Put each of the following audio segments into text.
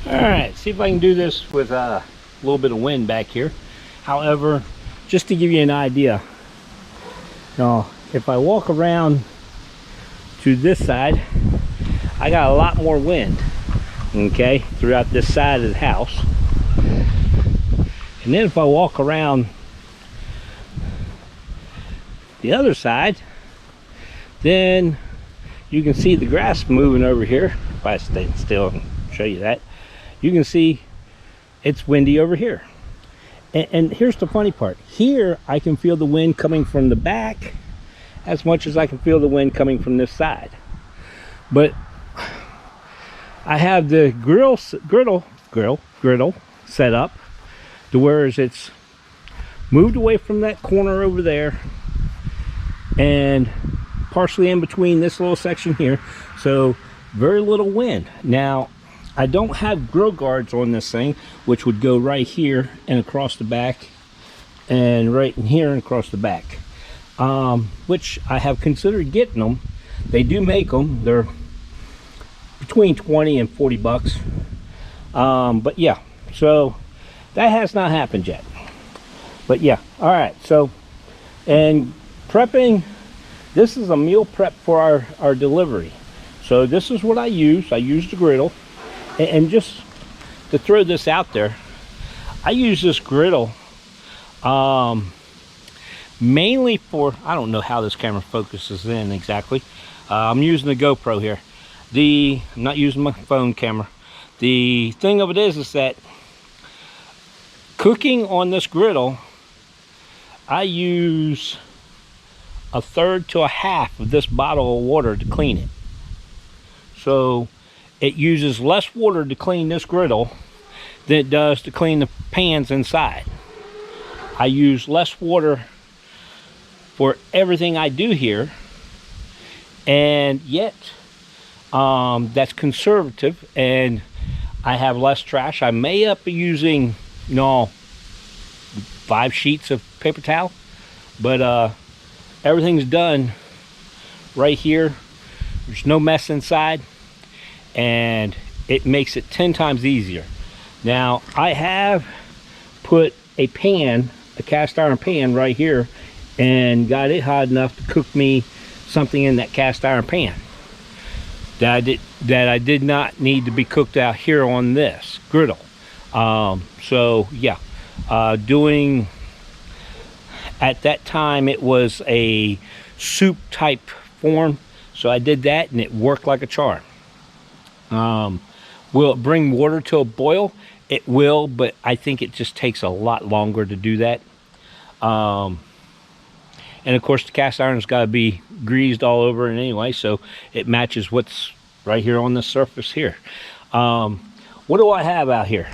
All right, see if I can do this with a little bit of wind back here. However, just to give you an idea, now if I walk around to this side, I got a lot more wind, okay, throughout this side of the house. And then if I walk around the other side, then you can see the grass moving over here. If I stay still and show you that, you can see it's windy over here. And here's the funny part. Here I can feel the wind coming from the back as much as I can feel the wind coming from this side. But I have the griddle set up to where it's moved away from that corner over there and partially in between this little section here, so very little wind. Now I don't have grill guards on this thing, which would go right here and across the back and right in here and across the back, which I have considered getting them. They do make them. They're between 20 and 40 bucks. But yeah, so that has not happened yet. But yeah, all right. So, and prepping, this is a meal prep for our delivery. So this is what I use. I use the griddle. And just to throw this out there, I use this griddle mainly for, I don't know how this camera focuses in exactly. I'm using the GoPro here. I'm not using my phone camera. The thing of it is that cooking on this griddle, I use a third to a half of this bottle of water to clean it. So it uses less water to clean this griddle than it does to clean the pans inside. I use less water for everything I do here, and yet that's conservative, and I have less trash. I may up using 5 sheets of paper towel, but everything's done right here. There's no mess inside, and it makes it 10 times easier. Now I have put a pan, a cast iron pan right here, and got it hot enough to cook me something in that cast iron pan that I did not need to be cooked out here on this griddle. So yeah, doing at that time it was a soup type form, so I did that and it worked like a charm. Will it bring water to a boil? It will, but I think it just takes a lot longer to do that. And of course the cast iron's got to be greased all over it anyway, so it matches what's right here on the surface here. What do I have out here?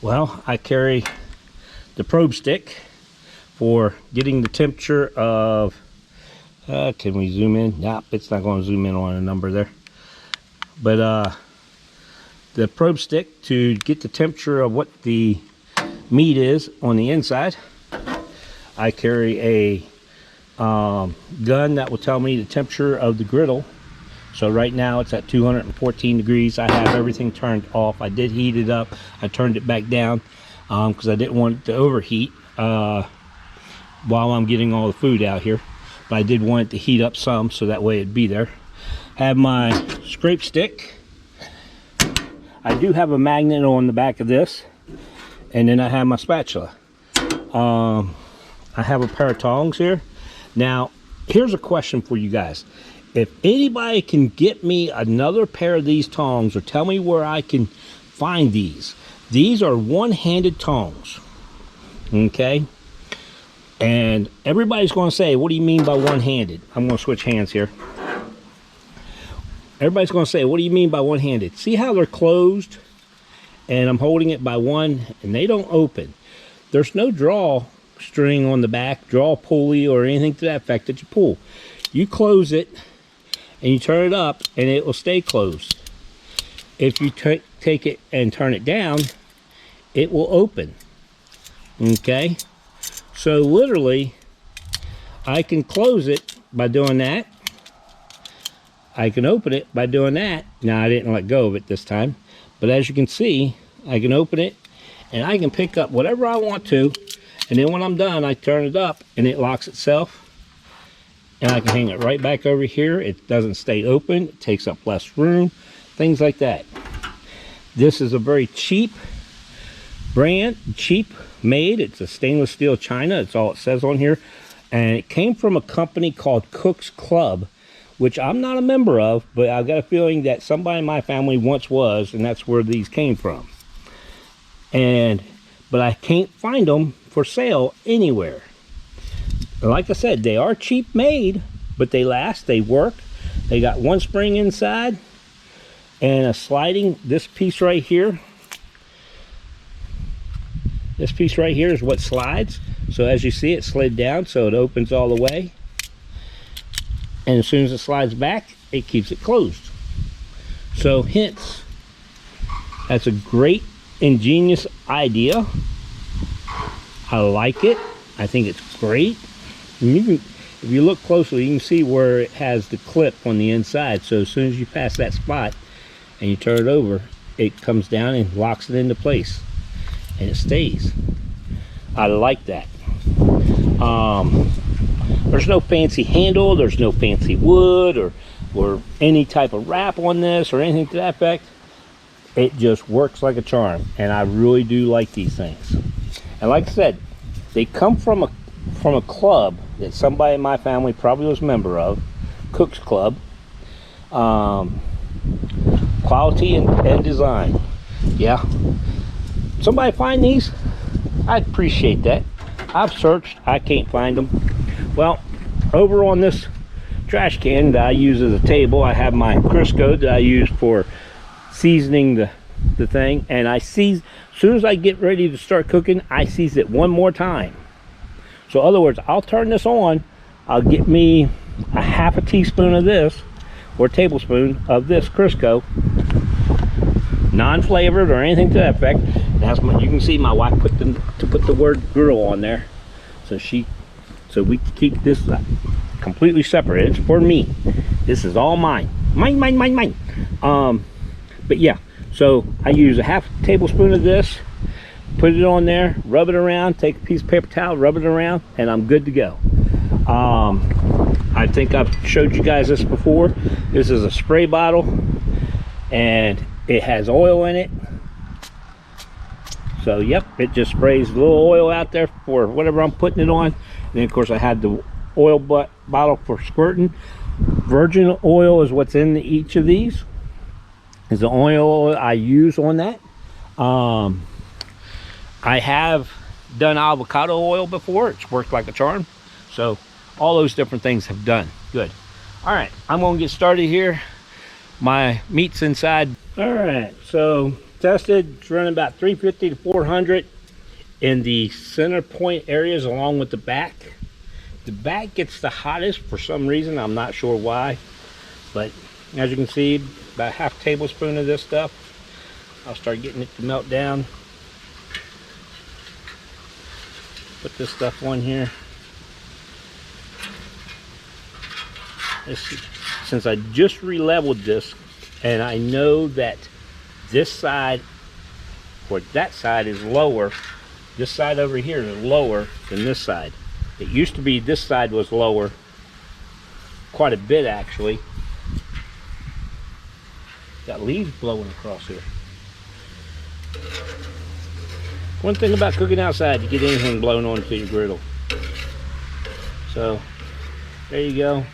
Well, I carry the probe stick for getting the temperature of, can we zoom in? Nope, it's not going to zoom in on a number there. But the probe stick to get the temperature of what the meat is on the inside. I carry a gun that will tell me the temperature of the griddle. So right now it's at 214 degrees. I have everything turned off. I did heat it up. I turned it back down because I didn't want it to overheat while I'm getting all the food out here. But I did want it to heat up some so that way it'd be there. Have my scrape stick. I do have a magnet on the back of this, and then I have my spatula. I have a pair of tongs here. Now here's a question for you guys. If anybody can get me another pair of these tongs, or tell me where I can find these are one-handed tongs, okay? And everybody's going to say, what do you mean by one-handed? I'm going to switch hands here. Everybody's going to say, what do you mean by one-handed? See how they're closed and I'm holding it by one and they don't open. There's no drawstring on the back, draw pulley or anything to that effect that you pull. You close it and you turn it up and it will stay closed. If you take it and turn it down, it will open. Okay, so literally I can close it by doing that. I can open it by doing that. Now I didn't let go of it this time, But as you can see, I can open it and I can pick up whatever I want to, and then when I'm done I turn it up and it locks itself, and I can hang it right back over here. It doesn't stay open, it takes up less room, things like that. This is a very cheap brand, cheap made. It's a stainless steel china, that's all it says on here, and it came from a company called Cook's Club, which I'm not a member of, but I've got a feeling that somebody in my family once was, and that's where these came from. But I can't find them for sale anywhere. Like I said, they are cheap made, but they last, they work. They got one spring inside and a sliding, this piece right here. This piece right here is what slides. So as you see, it slid down, so it opens all the way. And as soon as it slides back, it keeps it closed. So hence, that's a great, ingenious idea. I like it. I think it's great. And you can, if you look closely, you can see where it has the clip on the inside. So as soon as you pass that spot and you turn it over, it comes down and locks it into place, and it stays. I like that. There's no fancy handle, there's no fancy wood or any type of wrap on this or anything to that effect. It just works like a charm, and I really do like these things. And like I said, they come from a club that somebody in my family probably was a member of, Cook's Club. Quality and design. Yeah. Somebody find these? I'd appreciate that. I've searched, I can't find them. Well, over on this trash can that I use as a table, I have my Crisco that I use for seasoning the thing, and I as soon as I get ready to start cooking, I season it one more time. So in other words, I'll turn this on, I'll get me a half a teaspoon of this, or a tablespoon of this Crisco, non-flavored or anything to that effect. That's you can see my wife put the word grill on there, so we keep this completely separate. It's for me. This is all mine. Mine. But yeah, so I use a half tablespoon of this, put it on there, rub it around, take a piece of paper towel, rub it around, and I'm good to go. I think I've showed you guys this before. This is a spray bottle, and it has oil in it. So yep, it just sprays a little oil out there for whatever I'm putting it on. And then of course I had the oil bottle for squirting. Virgin oil is what's in each of these. Is the oil I use on that. I have done avocado oil before. It's worked like a charm. So all those different things have done good. All right, I'm gonna get started here. My meat's inside. All right, so tested, it's running about 350 to 400 in the center point areas along with the back. The back gets the hottest for some reason, I'm not sure why, but as you can see, about half tablespoon of this stuff. I'll start getting it to melt down. Put this stuff on here. Since I just re-leveled this, and I know that this side or that side is lower, this side over here is lower than this side. It used to be this side was lower quite a bit actually. Got leaves blowing across here. One thing about cooking outside, you get anything blown onto your griddle. So there you go.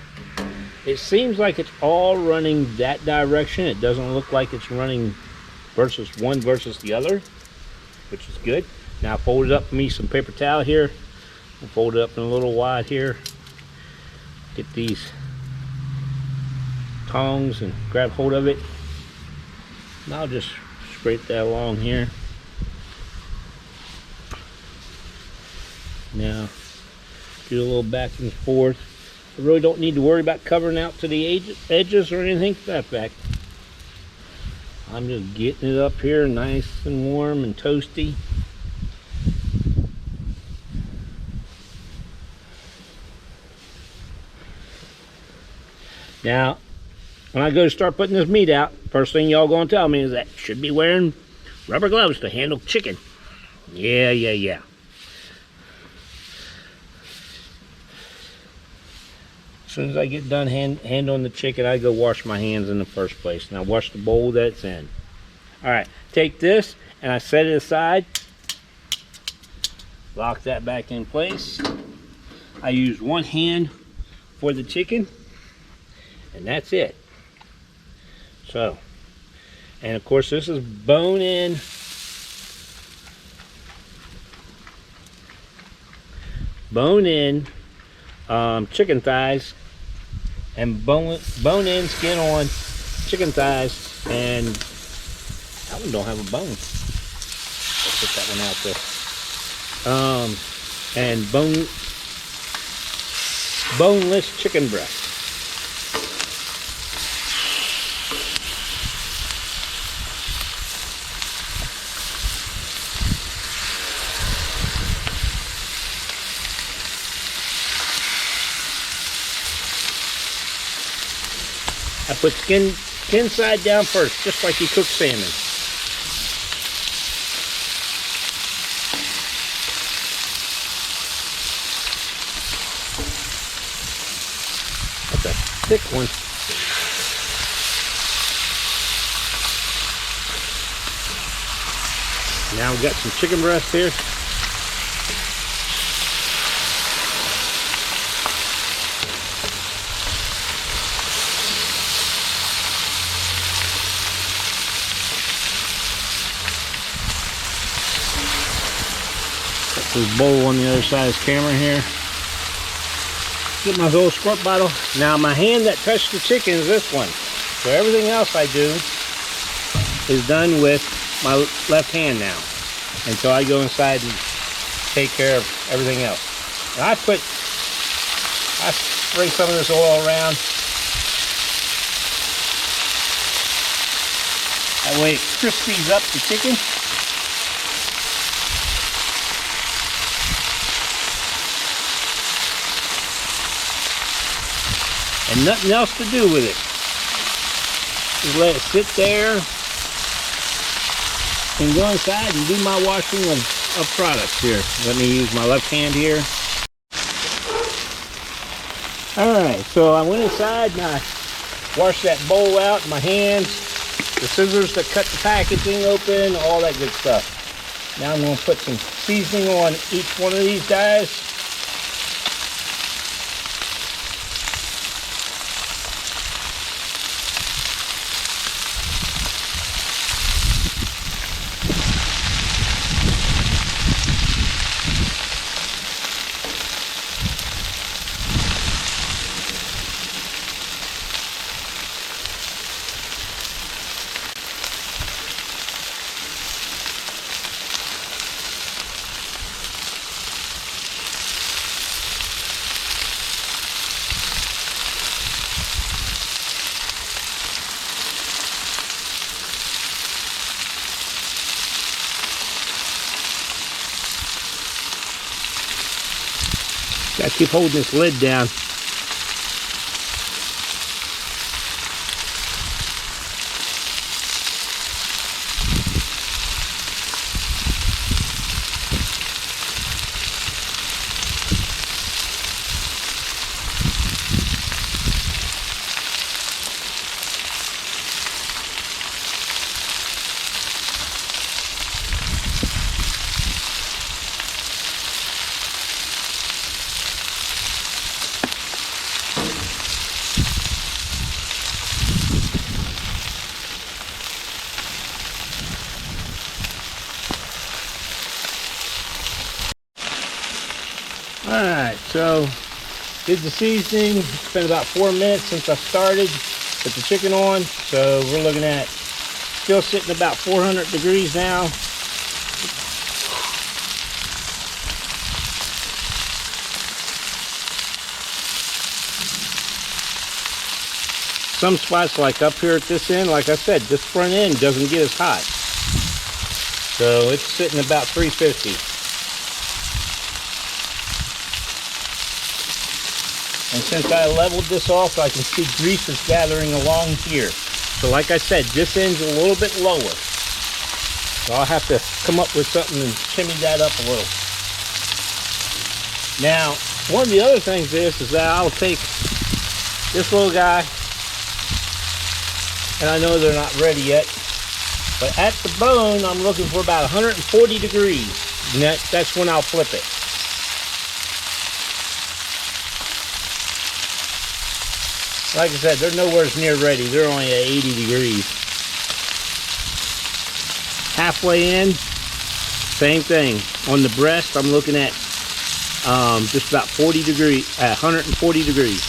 It seems like it's all running that direction. It doesn't look like it's running versus one versus the other, which is good. Now fold it up for me some paper towel here. I'll fold it up in a little wide here. Get these tongs and grab hold of it. And I'll just scrape that along here. Now do a little back and forth. I really don't need to worry about covering out to the edges or anything to that effect. I'm just getting it up here nice and warm and toasty. Now, when I go to start putting this meat out, first thing y'all gonna tell me is that should be wearing rubber gloves to handle chicken. Yeah. As soon as I get done handling the chicken, I go wash my hands in the first place. Now wash the bowl that it's in. All right, take this and I set it aside. Lock that back in place. I use one hand for the chicken, and that's it. So, and of course this is bone-in chicken thighs, and bone-in skin on chicken thighs, and that one don't have a bone. Let's put that one out there. And boneless chicken breast. I put skin side down first, just like you cook salmon. That's a thick one. Now we've got some chicken breast here. This bowl on the other side of this camera here. Get my little squirt bottle. Now my hand that touched the chicken is this one. So everything else I do is done with my left hand now, until I go inside and take care of everything else. And I spray some of this oil around. That way it crispies up the chicken. And nothing else to do with it. Just let it sit there and go inside and do my washing of products here. Let me use my left hand here. Alright, so I went inside and I washed that bowl out, my hands, the scissors that cut the packaging open, all that good stuff. Now I'm going to put some seasoning on each one of these guys. Gotta keep holding this lid down. Alright, so did the seasoning. It's been about 4 minutes since I started. Put the chicken on. So we're looking at still sitting about 400 degrees now. Some spots, like up here at this end, like I said, this front end doesn't get as hot. So it's sitting about 350. And since I leveled this off, I can see grease is gathering along here. So like I said, this end's a little bit lower. So I'll have to come up with something and shimmy that up a little. Now, one of the other things is that I'll take this little guy, and I know they're not ready yet, but at the bone, I'm looking for about 140 degrees. And that's when I'll flip it. Like I said, they're nowhere near ready. They're only at 80 degrees. Halfway in, same thing. On the breast, I'm looking at just about 40 degrees, 140 degrees.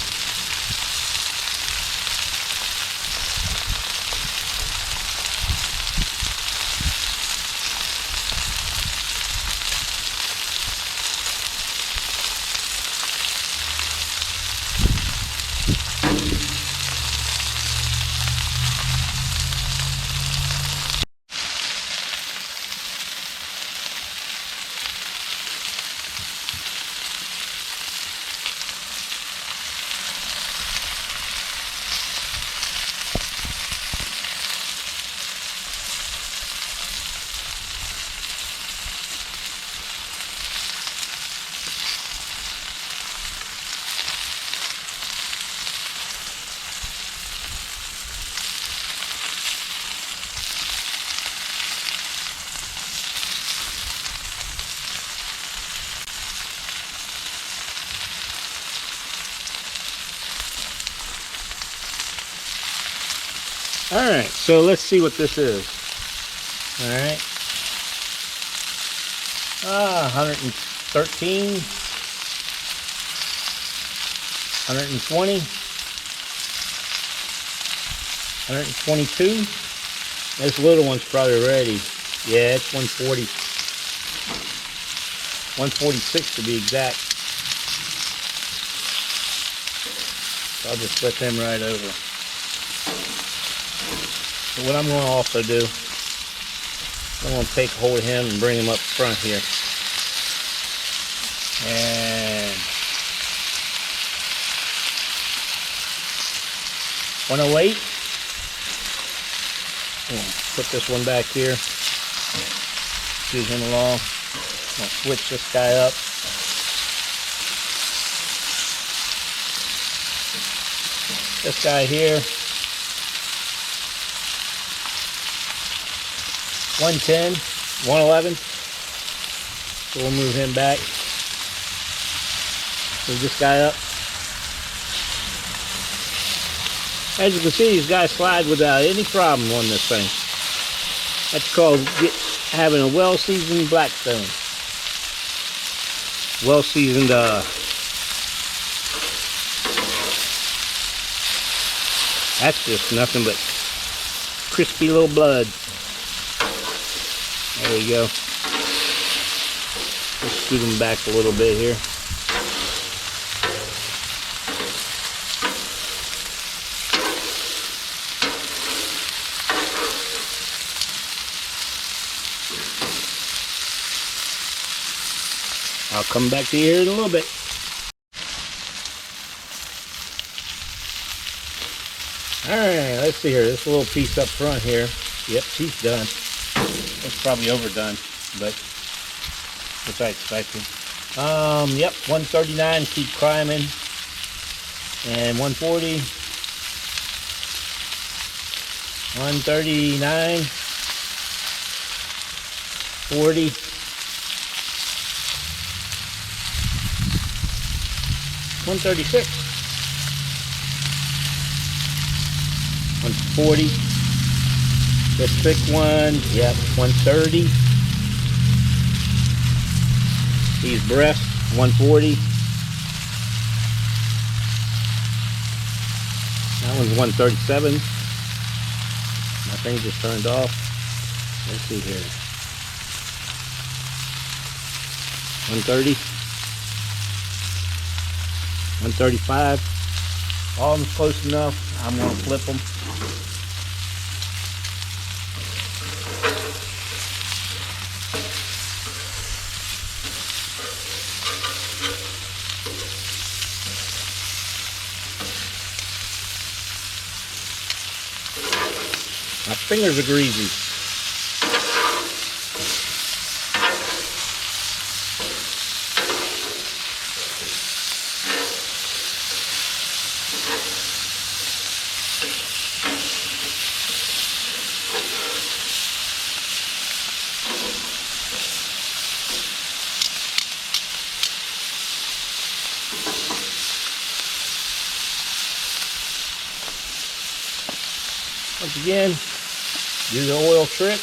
Alright, so let's see what this is. Alright. 113. 120. 122. This little one's probably ready. Yeah, it's 140. 146 to be exact. So I'll just flip him right over. So what I'm going to also do, I'm going to take hold of him and bring him up front here. And 108. Put this one back here. Scoot him along. I'm going to switch this guy up. This guy here. 110, 111. So we'll move him back. Move this guy up. As you can see, these guys slide without any problem on this thing. That's called having a well-seasoned Blackstone. Well-seasoned, that's just nothing but crispy little blood. There we go. Let's scoot them back a little bit here. I'll come back to you here in a little bit. Alright, let's see here. This little piece up front here. Yep, she's done. It's probably overdone, but which I expected. Yep, 139, keep climbing. And 140. 139. 40. 136. 140. This thick one, yep, 130. These breasts, 140. That one's 137. My thing just turned off. Let's see here. 130. 135. All of them close enough. I'm going to flip them. My fingers are greasy. Once again, do the oil trick.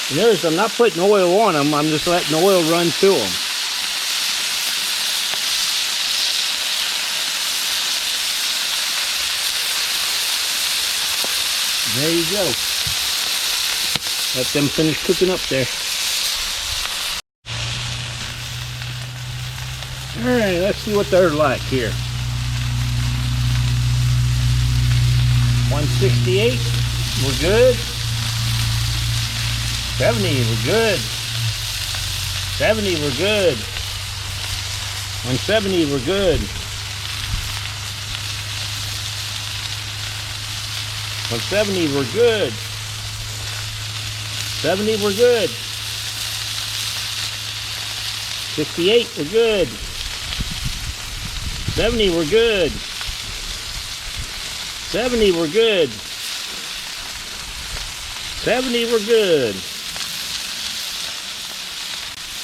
And notice I'm not putting oil on them, I'm just letting the oil run through them. There you go. Let them finish cooking up there. Alright, let's see what they're like here. 168, we're good. 70, we're good. 70, we're good. 170, we're good. 170, we're good. 70, we're good. 68, we're good. 70, we're good. 70, we're good. 70, we're good.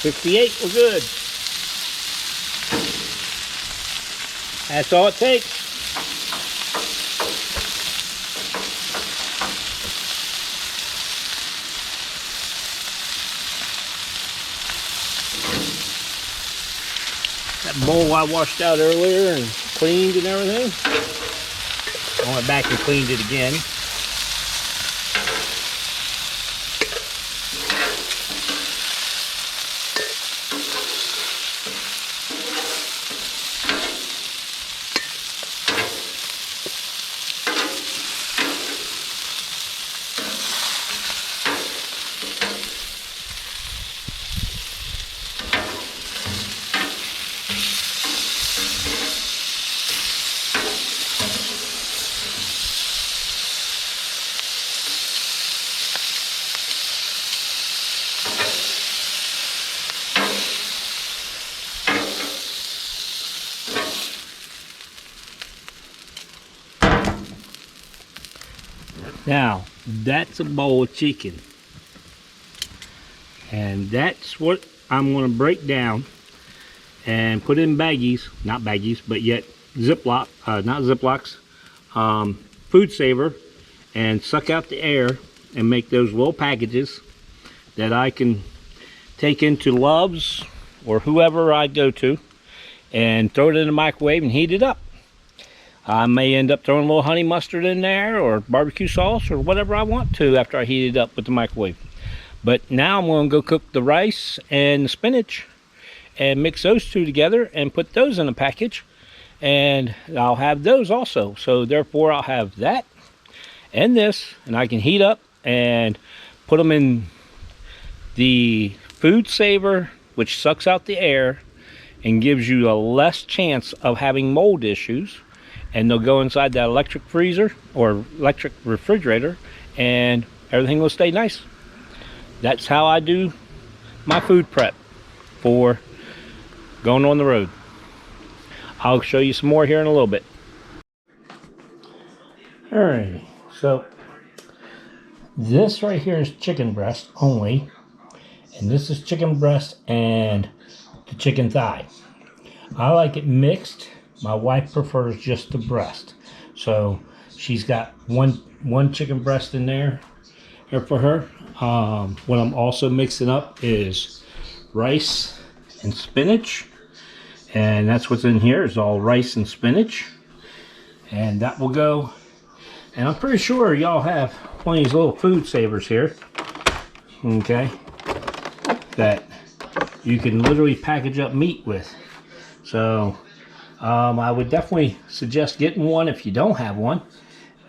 68, we're good. That's all it takes. That bowl I washed out earlier and cleaned and everything. I went back and cleaned it again. Now, that's a bowl of chicken. And that's what I'm going to break down and put in baggies, not baggies, but yet Ziploc, not Ziplocs, food saver, and suck out the air and make those little packages that I can take into Love's or whoever I go to and throw it in the microwave and heat it up. I may end up throwing a little honey mustard in there or barbecue sauce or whatever I want to after I heat it up with the microwave. But now I'm going to go cook the rice and the spinach and mix those two together and put those in a package, and I'll have those also. So therefore I'll have that and this, and I can heat up and put them in the food saver, which sucks out the air and gives you a less chance of having mold issues. And they'll go inside that electric freezer or electric refrigerator, and everything will stay nice. That's how I do my food prep for going on the road. I'll show you some more here in a little bit. Alright, so this right here is chicken breast only, and this is chicken breast and the chicken thigh. I like it mixed. My wife prefers just the breast, so she's got one chicken breast in there here for her. What I'm also mixing up is rice and spinach, and that's what's in here is all rice and spinach, and that will go. And I'm pretty sure y'all have one of these little food savers here, okay, that you can literally package up meat with. So I would definitely suggest getting one if you don't have one.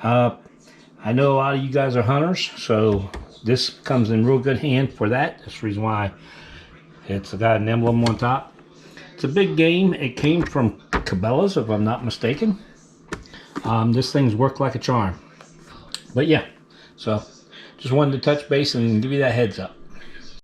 I know a lot of you guys are hunters, so this comes in real good hand for that. That's the reason why It's got an emblem on top. It's a big game. It came from Cabela's, if I'm not mistaken. This thing's worked like a charm. But yeah, so just wanted to touch base and give you that heads up.